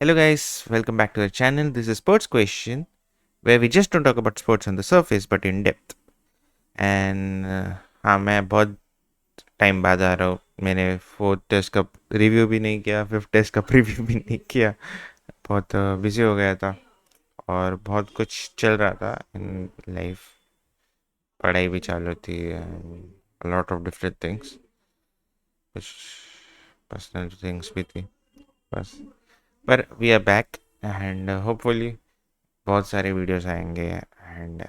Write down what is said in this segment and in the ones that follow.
Hello guys, welcome back to the channel. This is Sports Question, where we just don't talk about sports on the surface but in depth. And हाँ मैं बहुत time बाद आ रहा हूँ. मैंने fourth test का review भी नहीं किया, फिफ्थ टेस्ट का प्रीव्यू भी नहीं किया. बहुत बिजी हो गया था और बहुत कुछ चल रहा था इन लाइफ. पढ़ाई भी चालू थी and a lot of different things. कुछ पर्सनल थिंग्स भी थी बस. पर we are back and hopefully बहुत सारे वीडियोस आएंगे. एंड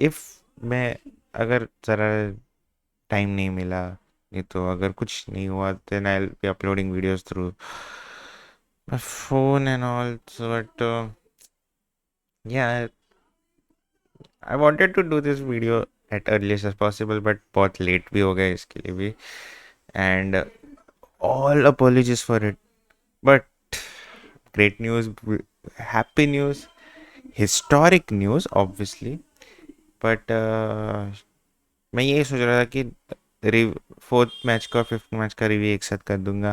इफ़ मैं अगर ज़रा टाइम नहीं मिला, नहीं तो अगर कुछ नहीं हुआ, then I will be uploading videos through my phone and all. But yeah I wanted to do this video at earliest as possible, but बहुत लेट भी हो गया इसके लिए भी. And all apologies for it. But great news, happy news, historic news obviously. But मैं यही सोच रहा था कि फोर्थ मैच का फिफ्थ मैच का रिव्यू एक साथ कर दूंगा.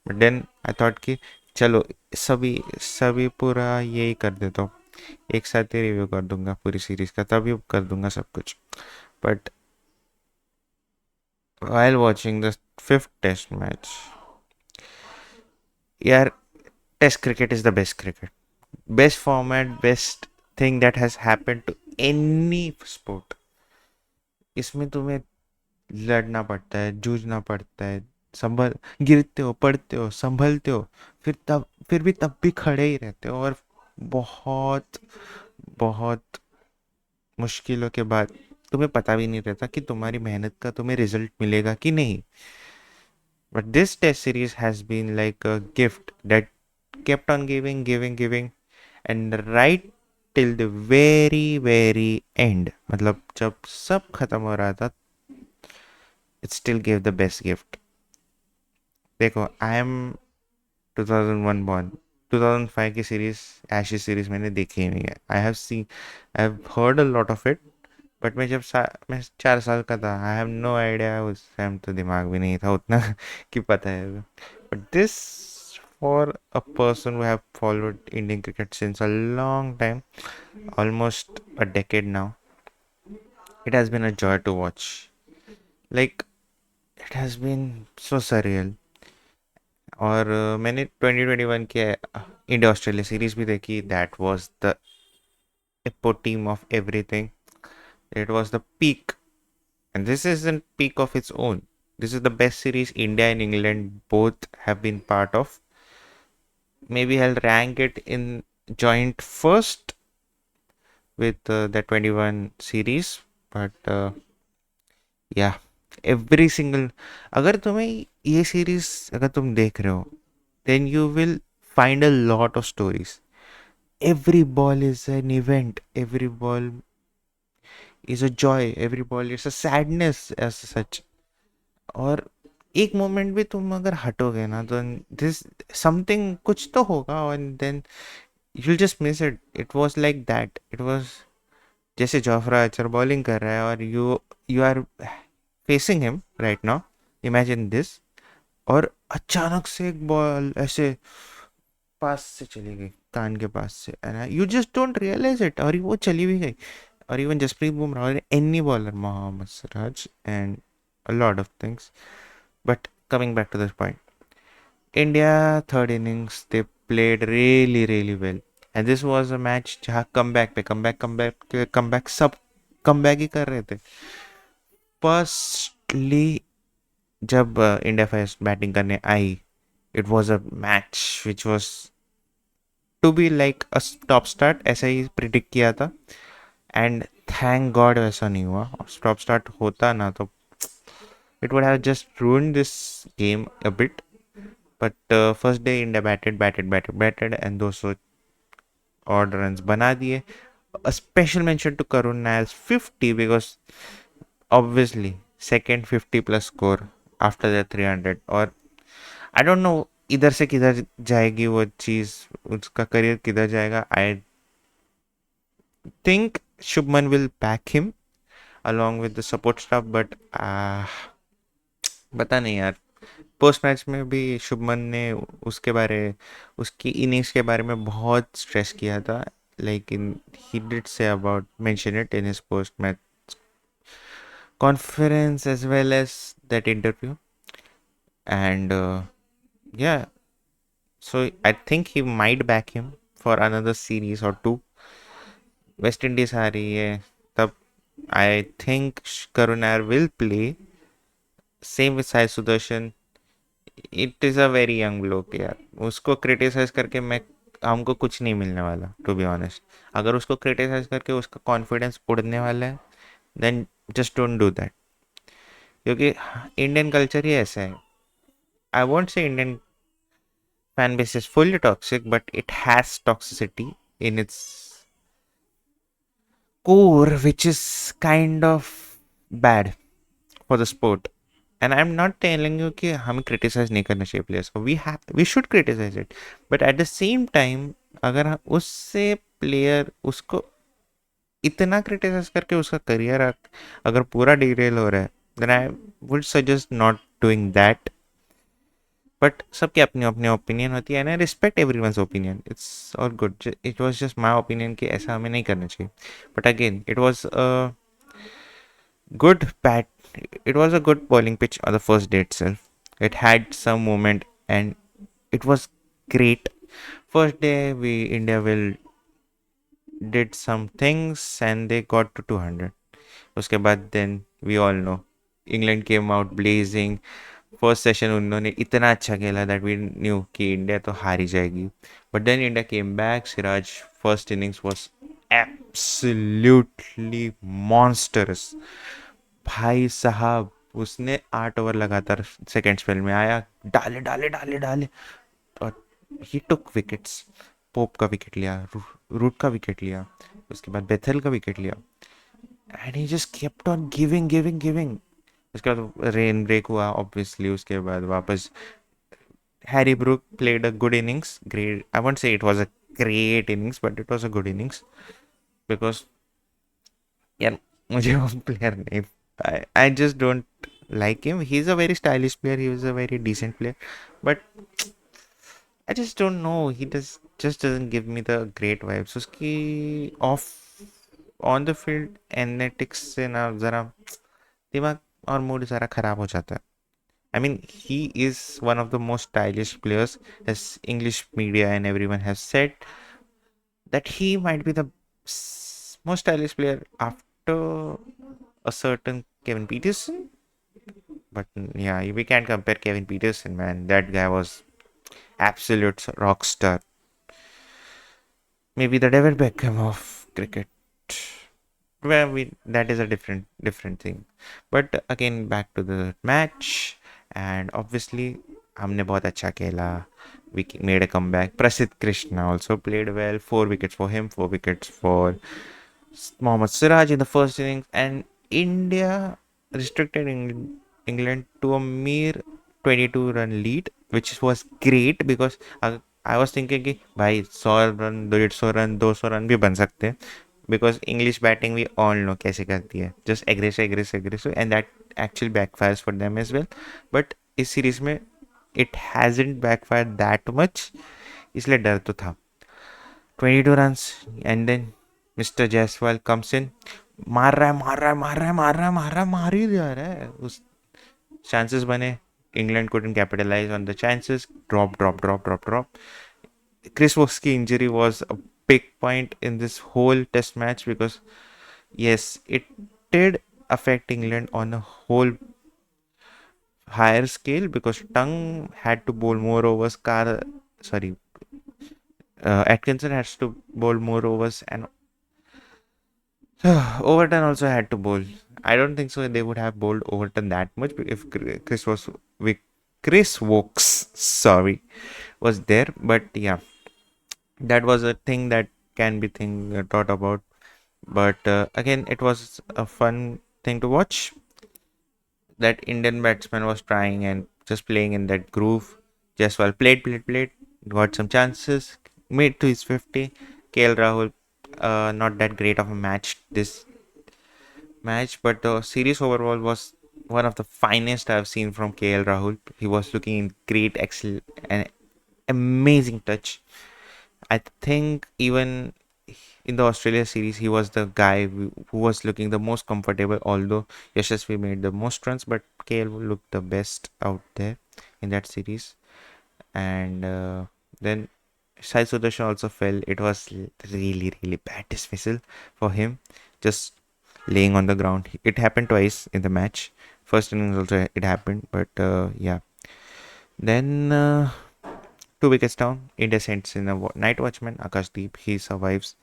बट देन आई थॉट कि चलो सभी सभी पूरा यही कर देता हूँ, एक साथ ही रिव्यू कर दूंगा पूरी सीरीज का, तभी कर दूंगा सब कुछ. But while watching the fifth test match, यार, test cricket is the best cricket, best format, best thing that has happened to any sport. इसमें तुम्हें लड़ना पड़ता है, जूझना पड़ता है, संभल गिरते हो, पड़ते हो, संभलते हो, फिर भी तब भी खड़े ही रहते हो. और बहुत बहुत मुश्किलों के बाद तुम्हें पता भी नहीं रहता कि तुम्हारी मेहनत का तुम्हें रिजल्ट मिलेगा कि नहीं. But this test series has been like a gift that kept on giving and right till the very end, मतलब जब सब खत्म हो रहा था, it still gave the best gift. देखो, आई एम 2001 बॉर्न. 2005 की सीरीज, एशेज सीरीज मैंने देखी ही नहीं है. I have heard a lot of it. But मैं 4 साल का था. I have no idea. उस टाइम तो दिमाग भी नहीं था उतना कि पता है. But this, for a person who have followed Indian cricket since a long time, almost a decade now, it has been a joy to watch. Like, it has been so surreal. और मैंने 2021 की India Australia series भी देखी. That was the epitome of everything. It was the peak, and this isn't peak of its own. This is the best series India and England both have been part of. Maybe I'll rank it in joint first with the 21 series. But yeah, every single, अगर तुम्हें ये सीरीज अगर तुम देख रहे हो, then you will find a lot of stories. Every ball is an event. Every ball is a joy. Every ball is a sadness as such. और एक मोमेंट भी तुम अगर हटोगे ना, तो दिस समथिंग कुछ तो होगा. और then you'll just miss it. It was like that. It was जैसे जोफ्रा आर्चर बॉलिंग कर रहा है और you are facing him right now. Imagine this. और अचानक से एक बॉल ऐसे पास से चली गई, कान के पास से, and you just don't realise it, और वो चली भी गई. और इवन जसप्रीत बुमराह और any bowler, Mohammed Siraj and a lot of things. But coming back to this point, India third innings they played really well. And this was a match जहाँ comeback पे comeback सब comeback ही कर रहे थे. Firstly, जब इंडिया फर्स्ट बैटिंग करने आई, it was a match which was to be like a top start, ऐसा ही प्रिडिक्ट किया था. एंड थैंक गॉड वैसा नहीं हुआ. टॉप स्टार्ट होता ना तो it would have just ruined this game a bit. But first day India batted and 200 odd run बना दिए. A special mention to Karun Nair's 50 because obviously second 50 plus score after the 300. और I don't know इधर से किधर जाएगी वो चीज़, उसका career किधर जाएगा. I think Shubman will back him along with the support staff. But पता नहीं यार. पोस्ट मैच में भी शुभमन ने उसकी इनिंग्स के बारे में बहुत स्ट्रेस किया था. Like in he did say about mention it in his post match conference as well as that interview. And yeah, so I think he might back him for another series or two. West Indies आ रही है तब I think Karunar will play. Same with Sai Sudarshan. It is a very young bloke यार. उसको criticise करके मैं हमको कुछ नहीं मिलने वाला टू बी ऑनेस्ट. अगर उसको क्रिटिसाइज करके उसका कॉन्फिडेंस उड़ने वाला है then just don't do that. क्योंकि इंडियन कल्चर ही ऐसा है. I won't say Indian fan base is fully toxic, but it has toxicity in its core, which is kind of bad for the sport. And I'm not telling you कि हमें criticize नहीं करना चाहिए players को. We should criticize it, but at the same time अगर उससे player उसको इतना criticize करके उसका career अगर पूरा derail हो रहा है, then I would suggest not doing that. But सबकी अपनी अपनी ओपिनियन होती है and I respect everyone's opinion. It's all good. It was just my opinion कि ऐसा हमें नहीं करना चाहिए. But again it was a good bat. It was a good bowling pitch on the first day itself. It had some movement and it was great. First day we India will did some things and they got to 200. उसके बाद then we all know England came out blazing. First session उन्होंने इतना अच्छा खेला that we knew कि India तो हार ही जाएगी. But then India came back. Siraj first innings was absolutely monstrous. भाई साहब उसने 8 ओवर लगातार सेकेंड स्पेल में आया. डाले डाले डाले डाले और ही टुक विकेट्स. पोप का विकेट लिया. रूट का विकेट लिया. उसके बाद बेथल का विकेट लिया. And he just kept on giving giving giving. उसके बाद रेन ब्रेक हुआ ऑब्वियसली. उसके बाद वापस Harry Brook played a good innings. Great. I won't say it was a great innings but it was a good innings because यार मुझे वो player नहीं. I just don't like him. He's a very stylish player. He was a very decent player, but I just don't know. He just doesn't give me the great vibes. उसकी off on the field analytics से ना ज़रा दिमाग और mood सारा खराब हो जाता है. I mean, he is one of the most stylish players, as English media and everyone has said that he might be the most stylish player after a certain Kevin Peterson. But yeah, we can't compare Kevin Peterson, man. That guy was absolute rock star. Maybe the David Beckham of cricket. Well, that is a different thing. But again, back to the match, and obviously, हमने बहुत अच्छा खेला. We made a comeback. Prasidh Krishna also played well. 4 wickets for him. 4 wickets for Mohammad Siraj in the first innings, and India restricted England to a mere 22-run lead, which was great because I was thinking कि भाई 100 run 150 run 200 run भी बन सकते हैं. Because English batting we all know कैसे करती है. Just aggressive and that actually backfires for them as well. But इस सीरीज में it hasn't backfired that much. इसलिए डर तो था. 22 runs and then Mr. Jaiswal comes in. मार ही रहा है. उस chances बने. England couldn't capitalize on the chances. Drop. Chris Woakes' injury was a big point in this whole test match because yes, it did affect England on a whole higher scale because Tongue had to bowl more overs. Atkinson has to bowl more overs, and Overton also had to bowl. I don't think so. They would have bowled Overton that much if Chris Woakes, sorry, was there. But yeah, that was a thing that can be thought about. But again, it was a fun thing to watch. That Indian batsman was trying and just playing in that groove. Jaiswal played, got some chances, made to his 50. KL Rahul, not that great of a match this match, but the series overall was one of the finest I've seen from KL Rahul. He was looking in great, excellent, and amazing touch. I think even in the Australia series, he was the guy who was looking the most comfortable. Although Yashasvi made the most runs, but KL looked the best out there in that series. And then Sai Sudarshan also fell. It was really, really bad dismissal for him, just laying on the ground. It happened twice in the match. First innings also it happened, but yeah. Then 2 wickets down, India sends in a night watchman, Akashdeep. He survives.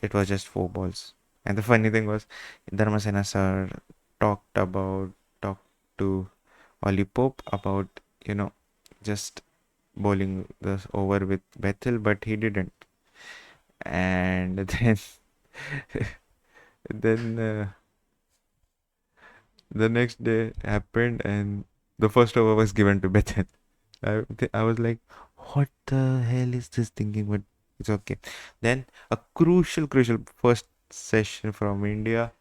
It was just 4 balls. And the funny thing was, Dharmasena sir talked about talked to Oli Pope about just bowling this over with Bethel, but he didn't. And then then the next day happened, and the first over was given to Bethel. I was like, what the hell is this thinking? But it's okay. Then a crucial first session from India,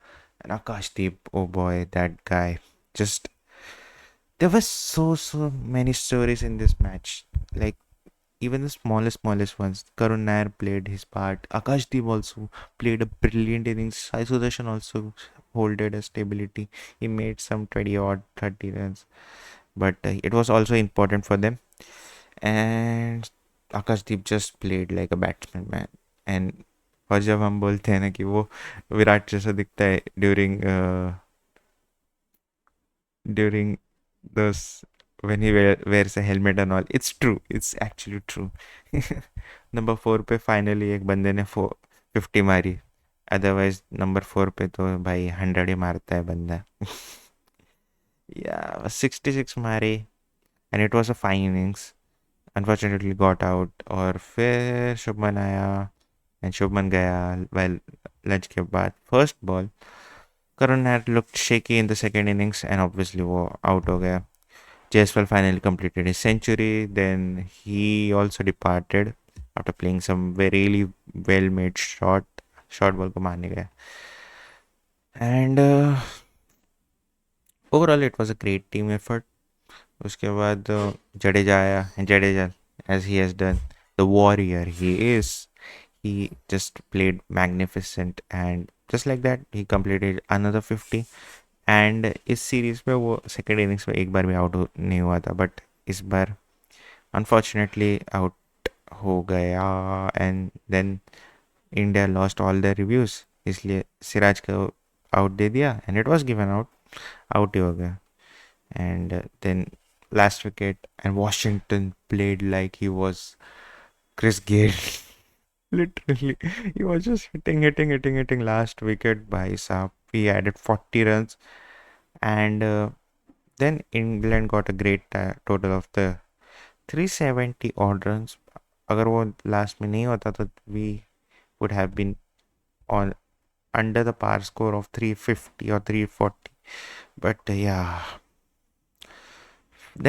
and Akashdeep. Oh boy, that guy. Just there were so many stories in this match. Like even the smallest ones. Karun Nair played his part. Akashdeep also played a brilliant innings. Sai Sudarshan also holded a stability. He made some 20 odd 30 runs, but it was also important for them. And Akashdeep just played like a batsman man and और जब हम बोलते हैं ना कि वो विराट जैसा दिखता है ड्यूरिंग दस when he wears a helmet and all, it's true, it's actually true. Number 4 पे फाइनली एक बंदे ने 50 मारी, अदरवाइज नंबर 4 पे तो भाई 100 ही मारता है बंदा. या 66 मारी and it was a fine innings. Unfortunately got out और फिर शुभमन आया एंड शुभमन गया वेल लंच के बाद first ball. Karun Nair looked shaky in the second innings and obviously वो आउट हो गया. Jaiswal finally completed his century. Then he also departed after playing some very really well made short ball को मारने गया. And overall it was a great team effort. उसके बाद जडेजा आया and Jadeja as he has done the warrior he is, he just played magnificent and just like that he completed another 50. And इस series में वो second innings में एक बार भी out नहीं हुआ था, बट इस बार अनफॉर्चुनेटली आउट हो गया. And then India lost all the reviews, इसलिए सिराज को आउट दे दिया and it was given out. Out ही हो गया. And then last wicket and Washington played like he was Chris Gayle. Literally, he was just hitting last wicket by Saab. He added 40 runs, and then England got a great total of the 370 odd runs. अगर वो last में नहीं होता तो we would have been on under the par score of 350 or 340. But yeah,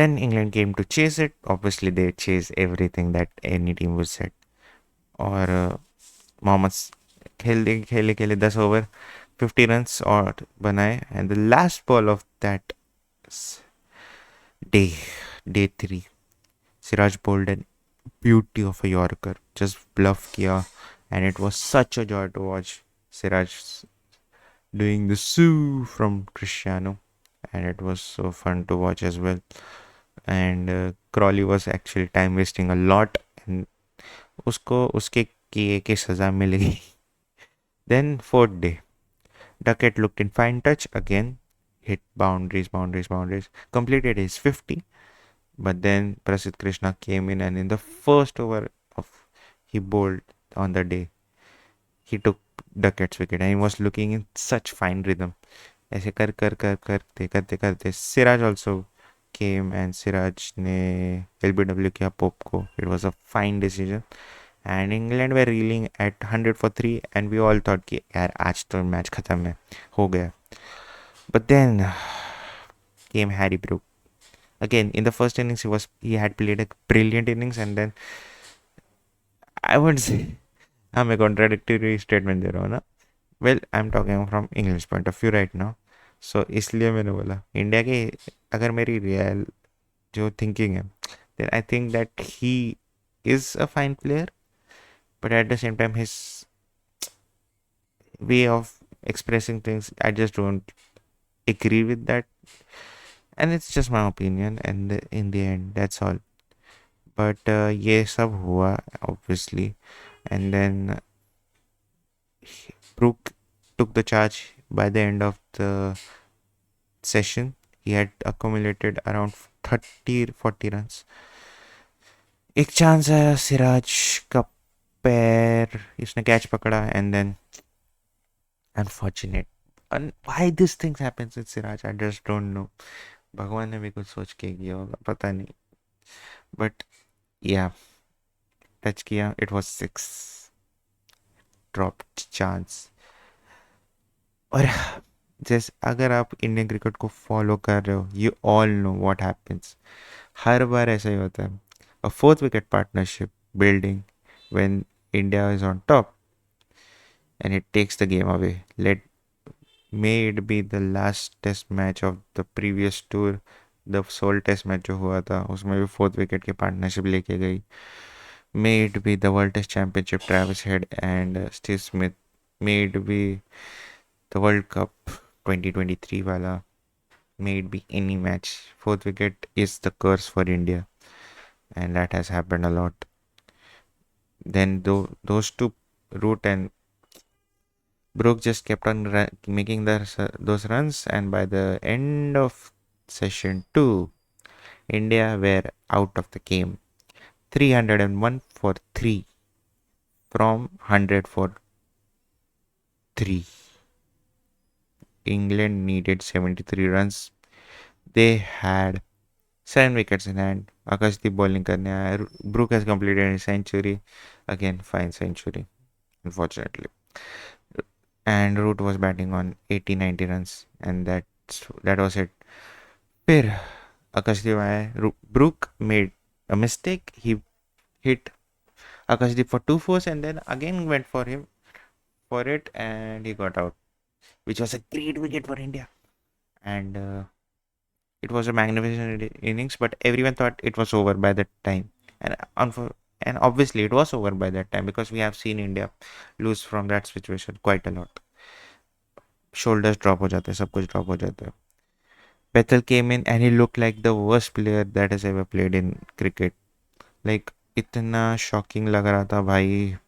then England came to chase it. Obviously, they chase everything that any team would set. और मोहम्मद खेले 10 over 50 runs और बनाए. And the last ball of that day 3, Siraj bowled an beauty of a yorker, just bluff किया and it was such a joy to watch Siraj doing the sue from Cristiano, and it was so fun to watch as well. And Crawley was actually time wasting a lot, and उसको उसके किए की सज़ा मिल गई. Then fourth day, Duckett looked in fine touch again, hit boundaries, completed his 50. But then Prasidh Krishna came in, and in the first over of he bowled on the day, he took Duckett's wicket and he was looking in such fine rhythm. ऐसे करते Siraj also came and Siraj ने LBW किया pope को. It was a fine decision. And England were reeling at 100 for 3 and we all thought कि यार आज तो match ख़त्म है, हो गया. But then came Harry Brook again. In the first innings he had played a brilliant innings, and then I would say I'm a contradictory statement there, ना. Well, I'm talking from English point of view right now. सो इसलिए मैंने बोला India के, अगर मेरी real जो thinking है, then I think that he is a fine player, but at the same time his way of expressing things, I just don't agree with that. And it's just my opinion, and in the end, that's all. But ये सब हुआ obviously, and then Brook took the charge by the end of the session. He had accumulated around 30-40 runs. एक chance आया, सिराज का पैर इसने catch पकड़ा, and then unfortunate. And why these things happens with Siraj, I just don't know. भगवान ने भी कुछ सोच के किया होगा, पता नहीं. बट या टच किया, इट वाज 6, ड्रॉप चांस. और जैसे अगर आप इंडियन क्रिकेट को फॉलो कर रहे हो, you all know what happens. हर बार ऐसा ही होता है. A fourth wicket partnership building when India is on top and it takes the game away. Let me it be the last test match of the previous tour. The sole test match जो हुआ था उसमें भी fourth wicket की partnership लेके गई. May it be the World Test Championship, Travis Head and Steve Smith. May it be the World Cup 2023 wala. May it be any match. Fourth wicket is the curse for India, and that has happened a lot. Then those two, Root and Brook, just kept on making those runs, and by the end of session 2, India were out of the game. 301 for 3 from 100 for 3. England needed 73 runs. They had 7 wickets in hand. Akashdeep bowling karne aaya. Brook has completed a century. Again, fine century, unfortunately. And Root was batting on 80-90 runs, and that was it. फिर Akashdeep आया. Brook made a mistake. He hit Akashdeep for 2 fours and then again went for him for it, and he got out, which was a great wicket for India. And it was a magnificent innings, but everyone thought it was over by that time. And and obviously it was over by that time because we have seen India lose from that situation quite a lot. Shoulders drop हो जाते हैं, सब कुछ drop हो जाता है. Bethel came in and he looked like the worst player that has ever played in cricket. Like इतना shocking लग रहा था भाई.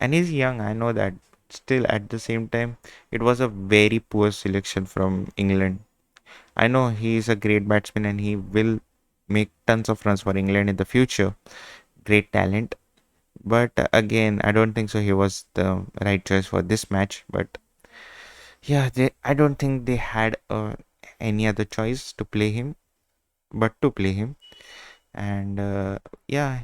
And he's young, I know that. Still, at the same time, it was a very poor selection from England. I know he is a great batsman and he will make tons of runs for England in the future. Great talent. But again, I don't think so. He was the right choice for this match. But yeah, I don't think they had any other choice to play him, but to play him. And yeah,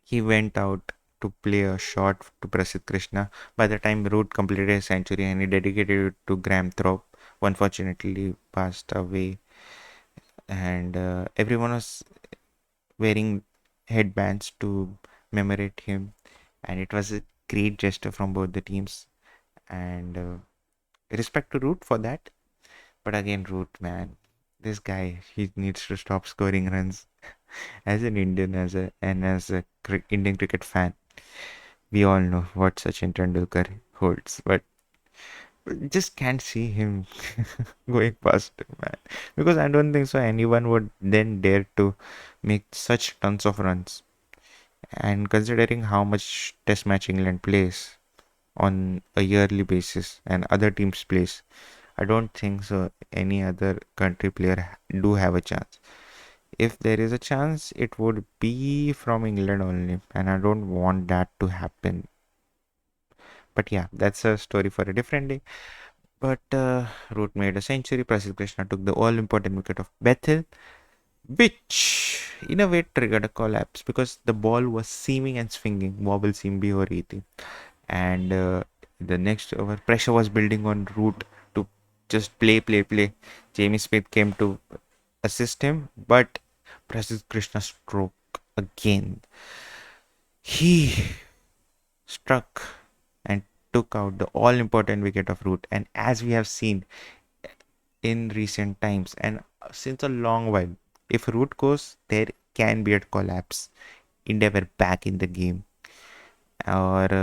he went out to play a shot to Prasidh Krishna. By the time Root completed his century and he dedicated it to Graham Thorpe, who unfortunately passed away. And everyone was wearing headbands to commemorate him, and it was a great gesture from both the teams. And respect to Root for that. But again, Root, man, this guy, he needs to stop scoring runs. As an Indian, as a Indian cricket fan, we all know what Sachin Tendulkar holds, but just can't see him going past him, man. Because I don't think so anyone would then dare to make such tons of runs. And considering how much Test match England plays on a yearly basis and other teams plays, I don't think so any other country player do have a chance. If there is a chance, it would be from England only, and I don't want that to happen. But yeah, that's a story for a different day. But Root made a century. Prasidh Krishna took the all-important wicket of Bethel, which in a way triggered a collapse because the ball was seaming and swinging. Wobble seam bhi ho rahi thi. And the next over, pressure was building on Root to just play. Jamie Smith came to assist him, but Prasidh Krishna stroke again. He struck and took out the all important wicket of Root. And as we have seen, in recent times and since a long while. If Root goes, there can be a collapse. India were back in the game. और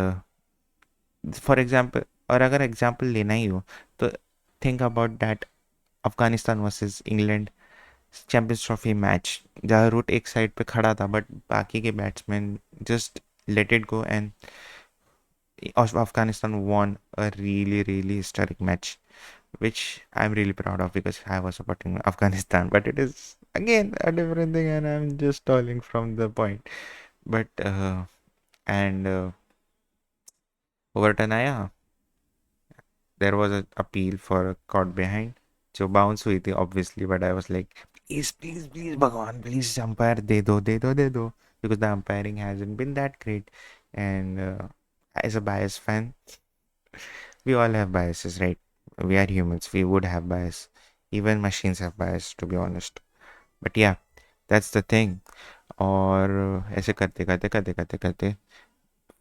for example, और अगर example लेना ही हो तो think about that Afghanistan versus England champions trophy match, जहाँ root एक side पे खड़ा था बट बाकी के batsman just let it go and Afghanistan won a really historic match, which I'm really proud of because I was supporting Afghanistan. But it is again a different thing, and I'm just stalling from the point. But and Overton आया, there was an appeal for a caught behind जो bounce हुई थी obviously, but I was like please भगवान please umpire दे दो because the umpiring hasn't been that great. And as a biased fan, we all have biases, right? We are humans, we would have bias, even machines have bias, to be honest. But yeah, that's the thing. और ऐसे करते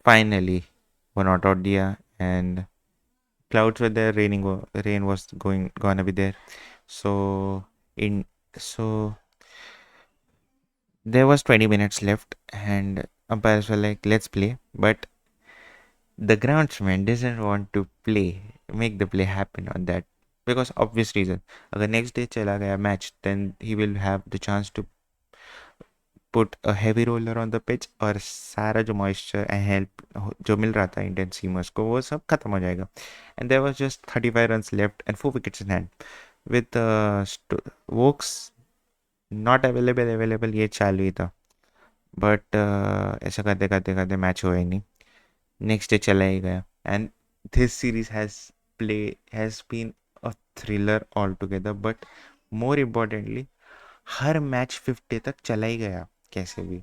finally वो not out दिया, and clouds were there, rain was gonna be there. So in so there was 20 minutes left and umpires were like let's play, but the groundsman doesn't want to make the play happen on that because obvious reason. अगर next day चला गया match, then he will have the chance to put a heavy roller on the pitch और सारा जो moisture and help जो मिल रहा था Indian seamers को वो सब खत्म हो जाएगा. And there was just 35 runs left and 4 wickets in hand with Wokes not available ये चालू ही था. बट ऐसा करते मैच हुआ ही नहीं. नेक्स्ट डे चला ही गया and this series has been a thriller all together. But more importantly हर मैच 50 तक चला ही गया कैसे भी,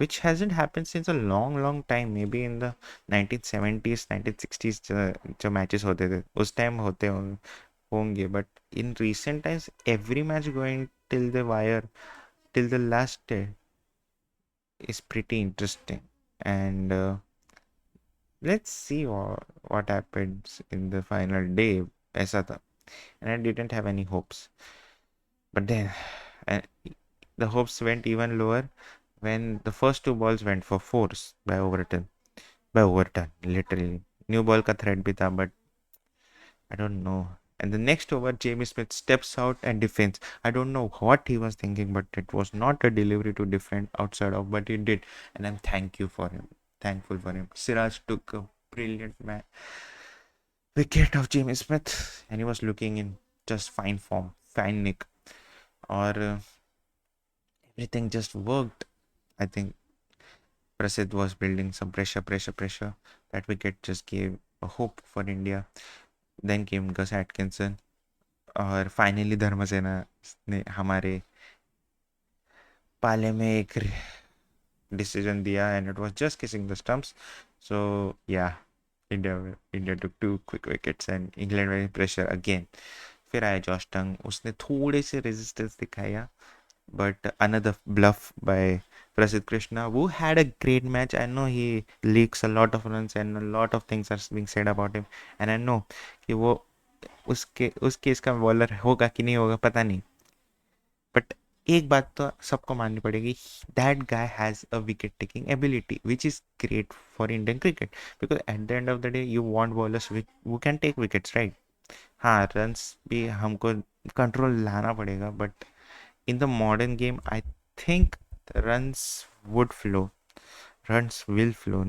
which hasn't happened since a long time, maybe in the 1970s 1960s. जो मैचेस होते थे उस टाइम होंगे, but in recent times every match going till the wire, till the last day is pretty interesting. And let's see what happens in the final day. ऐसा था, and I didn't have any hopes. But then uh, the hopes went even lower when the first two balls went for fours by Overton. Literally. New ball का threat भी था, but I don't know. And the next over, Jamie Smith steps out and defends. I don't know what he was thinking, but it was not a delivery to defend outside of, but he did. And I'm thankful for him. Siraj took a brilliant wicket of Jamie Smith, and he was looking in just fine form, fine nick. Or everything just worked. I think Prasid was building some pressure. That wicket just gave a hope for India. Then came Gus Atkinson. और finally Dharmasena ने हमारे पाले में एक decision दिया and it was just kissing the stumps. So yeah India took two quick wickets and England में pressure again. फिर आया जॉश टंग, उसने थोड़े से रेजिस्टेंस दिखाया, but another bluff by Prasid Krishna, who had a great match. I know he leaks a lot of runs and a lot of things are being said about him, and I know कि वो उसके इसका bowler होगा कि नहीं होगा पता नहीं, बट एक बात तो सबको माननी पड़ेगी, that guy has a wicket taking ability which is great for Indian cricket because at the end of the day you want bowlers वो कैन टेक विकेट्स, राइट. हाँ, रन्स भी हमको कंट्रोल लाना पड़ेगा, but in the modern game, I think the runs will flow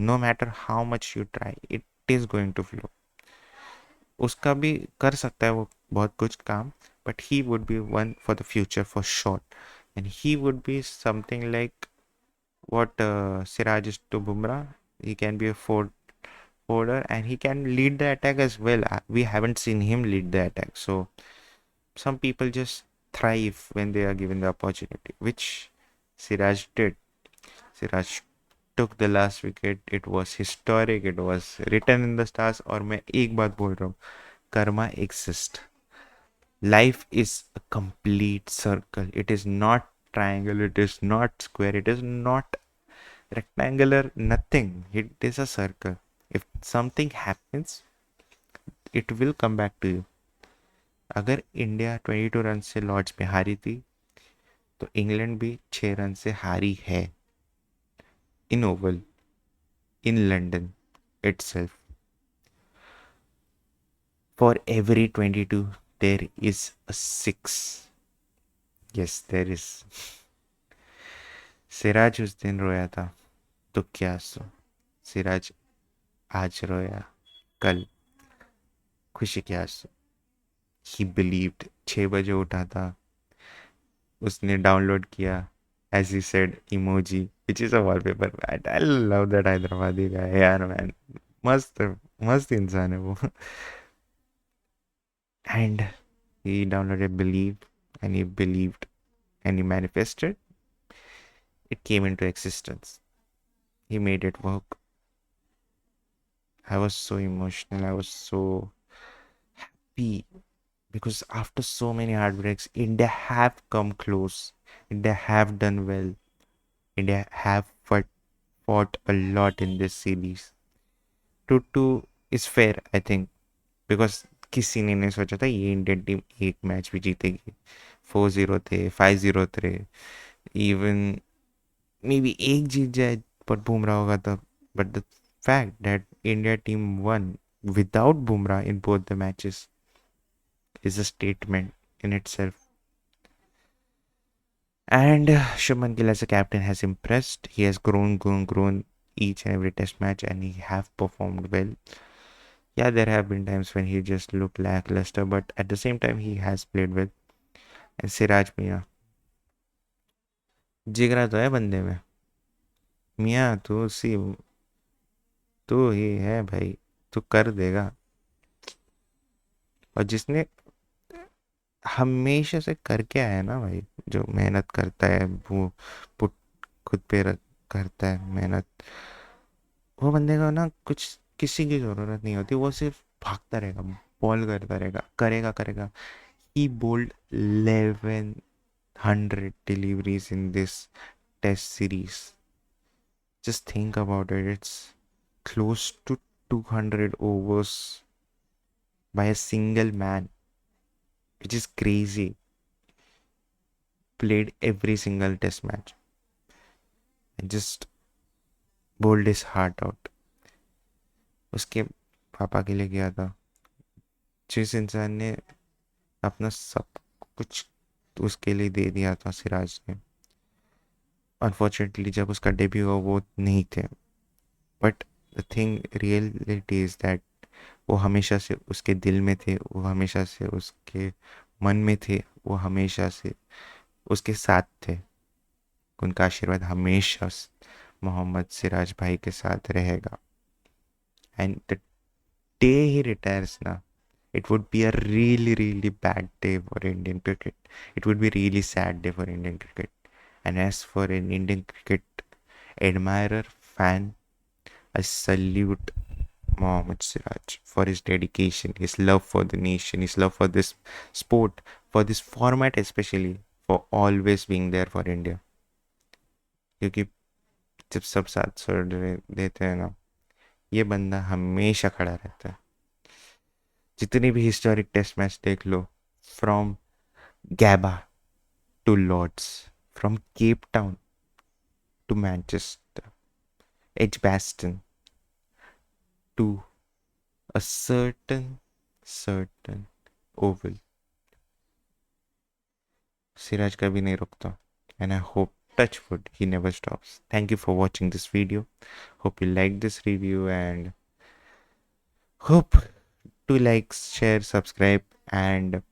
no matter how much you try. It is going to flow. उसका भी कर सकता है वो बहुत कुछ काम, but he would be one for the future for sure. And he would be something like what Siraj is to Bumrah. He can be a forwarder and he can lead the attack as well. We haven't seen him lead the attack, so some people just thrive when they are given the opportunity, which Siraj did. Siraj took the last wicket. It was historic. It was written in the stars. और मैं एक बात बोल रहा हूँ, karma exists. Life is a complete circle. It is not triangle. It is not square. It is not rectangular. Nothing. It is a circle. If something happens, it will come back to you. अगर India 22 run से Lord's में हारी थी तो England भी 6 run से हारी है, in Oval, in London itself. For every 22 there is a 6. Yes, there is. Siraj उस दिन रोया था तो क्या सो, सिराज आज रोया, कल खुशी क्या सो. ही बिलीव्ड. 6 बजे उठा था, उसने डाउनलोड किया, as he said, emoji which is a wallpaper. I love that Hyderabadi guy यार मैन. मस्त, मस्त इंसान है वो. And he downloaded believe, and he believed, and he manifested. It came into existence. He made it work. I was so emotional. I was so happy because after so many heartbreaks, India have come close. India have done well. India have fought a lot in this series. 2-2 is fair, I think, because किसी ने नहीं सोचा था ये Indian team एक match भी जीतेगी. 4-0 थे, 5-0 थे, इवन मे बी एक जीत जाए पर बुमराह होगा तब. But the fact that India team won without Bumrah in both the matches is a statement in itself. And Shubman Gill as a captain has impressed. He has grown each and every test match, and he have performed well. Yeah, there have been times when he just looked lackluster, but at the same time he has played well. And Siraj Mia, जिगरा तो है बंदे में. मियाँ तू ही है भाई, तू कर देगा. और जिसने हमेशा से करके आया ना भाई, जो मेहनत करता है वो पुट खुद पे करता है मेहनत, वो बंदे को ना कुछ किसी की ज़रूरत नहीं होती. वो सिर्फ भागता रहेगा, बॉल करता रहेगा, करेगा करेगा. He bowled 1100 deliveries in this test series. Just think about it. It's close to 200 overs by a single man, which is crazy. Played every single test match and just bowled his heart out. उसके पापा के लिए किया था. जिस इंसान ने अपना सब कुछ उसके लिए दे दिया था, सिराज ने. अनफॉर्चुनेटली जब उसका डेब्यू हुआ वो नहीं थे. But the thing reality is that वो हमेशा से उसके दिल में थे, वो हमेशा से उसके मन में थे, वो हमेशा से उसके साथ थे. उनका आशीर्वाद हमेशा मोहम्मद सिराज भाई के साथ रहेगा. And the day he retires ना, it would be a really, really bad day for Indian cricket. It would be a really sad day for Indian cricket. And as for an Indian cricket admirer, fan, I salute Mohammad Siraj for his dedication, his love for the nation, his love for this sport, for this format especially, for always being there for India. क्योंकि जब सब साथ छोड़ देते हैं ना, ये बंदा हमेशा खड़ा रहता है. जितनी भी हिस्टोरिक टेस्ट मैच देख लो, from Gabba to Lords, from Cape Town to Manchester, Edgbaston to a certain oval. Siraj कभी नहीं रुकता. And I hope, touch wood, he never stops. Thank you for watching this video. Hope you liked this review and hope to like, share, subscribe and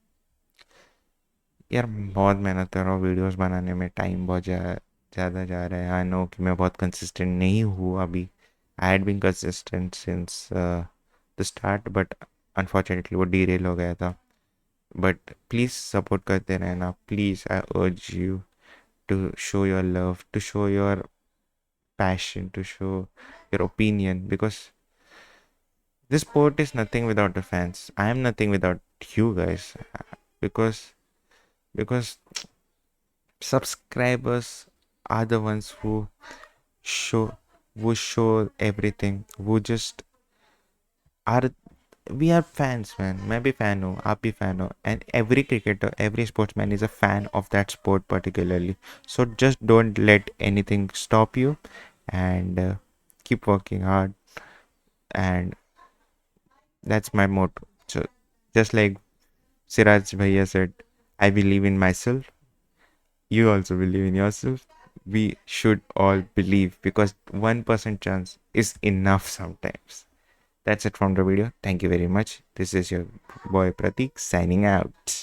यार बहुत मेहनत कर रहा हूँ videos बनाने में. टाइम बहुत ज़्यादा जा रहा है. आई नो कि मैं बहुत कंसिस्टेंट नहीं हूँ अभी. I had been consistent since the start, but unfortunately वो डीरेल हो गया था. बट प्लीज़ सपोर्ट करते रहना. Please, I urge you to show your love, to show your passion, to show your opinion, because this sport is nothing without the fans. I am nothing without you guys, because subscribers are the ones show who show everything, who just are we are fans man. मैं भी fan हूँ, आप भी fan हो, and every cricketer, every sportsman is a fan of that sport particularly. So just don't let anything stop you, and keep working hard, and that's my motto. So just like Siraj Bhaiya said, I believe in myself. You also believe in yourself. We should all believe, because 1% chance is enough sometimes. That's it from the video. Thank you very much. This is your boy Pratik signing out.